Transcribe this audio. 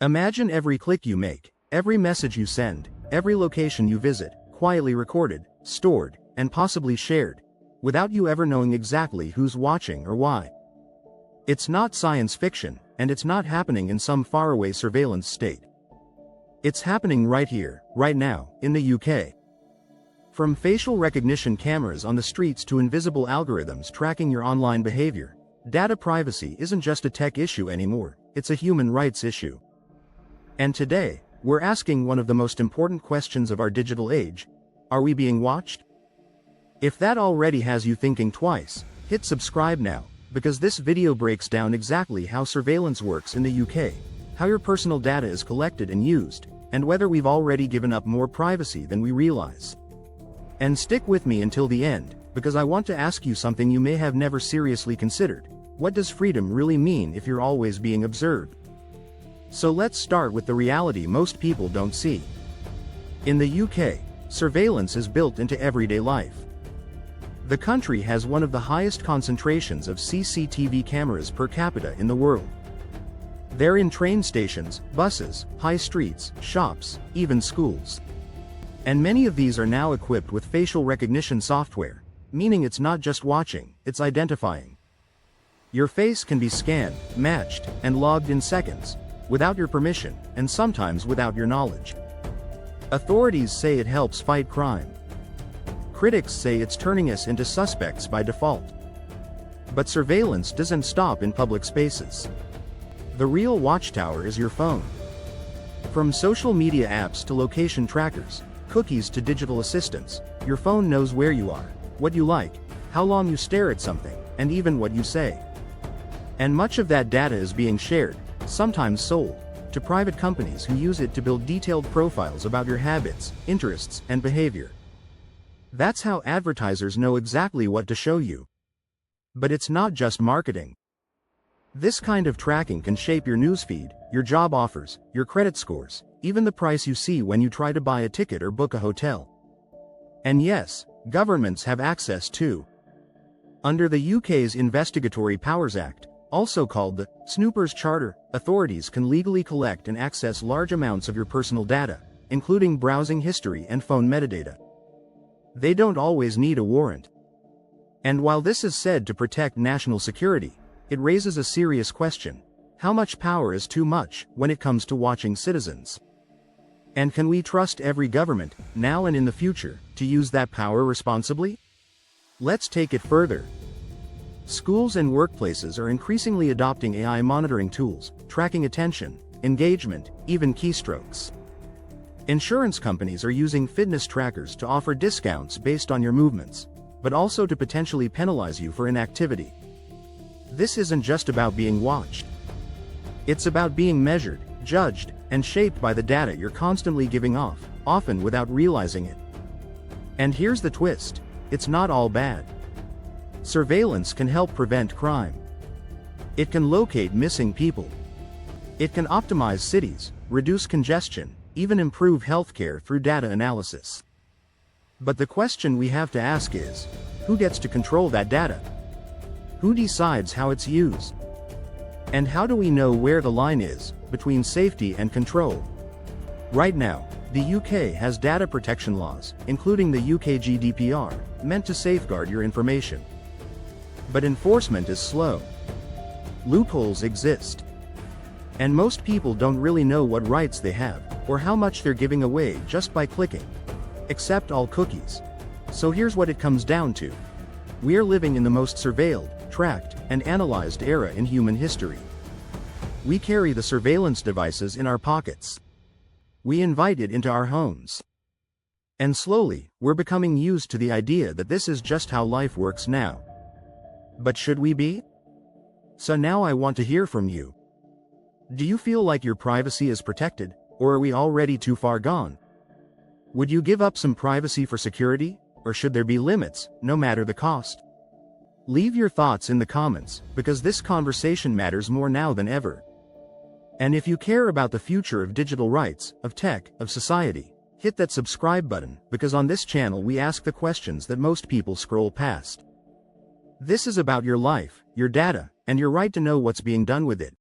Imagine every click you make, every message you send, every location you visit, quietly recorded, stored, and possibly shared, without you ever knowing exactly who's watching or why. It's not science fiction, and it's not happening in some faraway surveillance state. It's happening right here, right now, in the UK. From facial recognition cameras on the streets to invisible algorithms tracking your online behavior, data privacy isn't just a tech issue anymore, it's a human rights issue. And today, we're asking one of the most important questions of our digital age: are we being watched? If that already has you thinking twice, hit subscribe now, because this video breaks down exactly how surveillance works in the UK, how your personal data is collected and used, and whether we've already given up more privacy than we realize. And stick with me until the end, because I want to ask you something you may have never seriously considered. What does freedom really mean if you're always being observed? So let's start with the reality most people don't see. In the UK, surveillance is built into everyday life. The country has one of the highest concentrations of CCTV cameras per capita in the world. They're in train stations, buses, high streets, shops, even schools. And many of these are now equipped with facial recognition software, meaning it's not just watching, it's identifying. Your face can be scanned, matched, and logged in seconds, without your permission, and sometimes without your knowledge. Authorities say it helps fight crime. Critics say it's turning us into suspects by default. But surveillance doesn't stop in public spaces. The real watchtower is your phone. From social media apps to location trackers, cookies to digital assistants, your phone knows where you are, what you like, how long you stare at something, and even what you say. And much of that data is being shared, sometimes sold, to private companies who use it to build detailed profiles about your habits, interests, and behavior. That's how advertisers know exactly what to show you. But it's not just marketing. This kind of tracking can shape your newsfeed, your job offers, your credit scores, even the price you see when you try to buy a ticket or book a hotel. And yes, governments have access too. Under the UK's Investigatory Powers Act, also called the Snoopers Charter, authorities can legally collect and access large amounts of your personal data, including browsing history and phone metadata. They don't always need a warrant. And while this is said to protect national security, it raises a serious question: how much power is too much when it comes to watching citizens? And can we trust every government, now and in the future, to use that power responsibly? Let's take it further. Schools and workplaces are increasingly adopting AI monitoring tools, tracking attention, engagement, even keystrokes. Insurance companies are using fitness trackers to offer discounts based on your movements, but also to potentially penalize you for inactivity. This isn't just about being watched. It's about being measured, judged, and shaped by the data you're constantly giving off, often without realizing it. And here's the twist: it's not all bad. Surveillance can help prevent crime. It can locate missing people. It can optimize cities, reduce congestion, even improve healthcare through data analysis. But the question we have to ask is, who gets to control that data? Who decides how it's used? And how do we know where the line is between safety and control? Right now, the UK has data protection laws, including the UK GDPR, meant to safeguard your information. But enforcement is slow. Loopholes exist. And most people don't really know what rights they have, or how much they're giving away just by clicking. Accept all cookies. So here's what it comes down to. We're living in the most surveilled, tracked, and analyzed era in human history. We carry the surveillance devices in our pockets. We invite it into our homes. And slowly, we're becoming used to the idea that this is just how life works now. But should we be? So now I want to hear from you. Do you feel like your privacy is protected, or are we already too far gone? Would you give up some privacy for security, or should there be limits, no matter the cost? Leave your thoughts in the comments, because this conversation matters more now than ever. And if you care about the future of digital rights, of tech, of society, hit that subscribe button, because on this channel we ask the questions that most people scroll past. This is about your life, your data, and your right to know what's being done with it.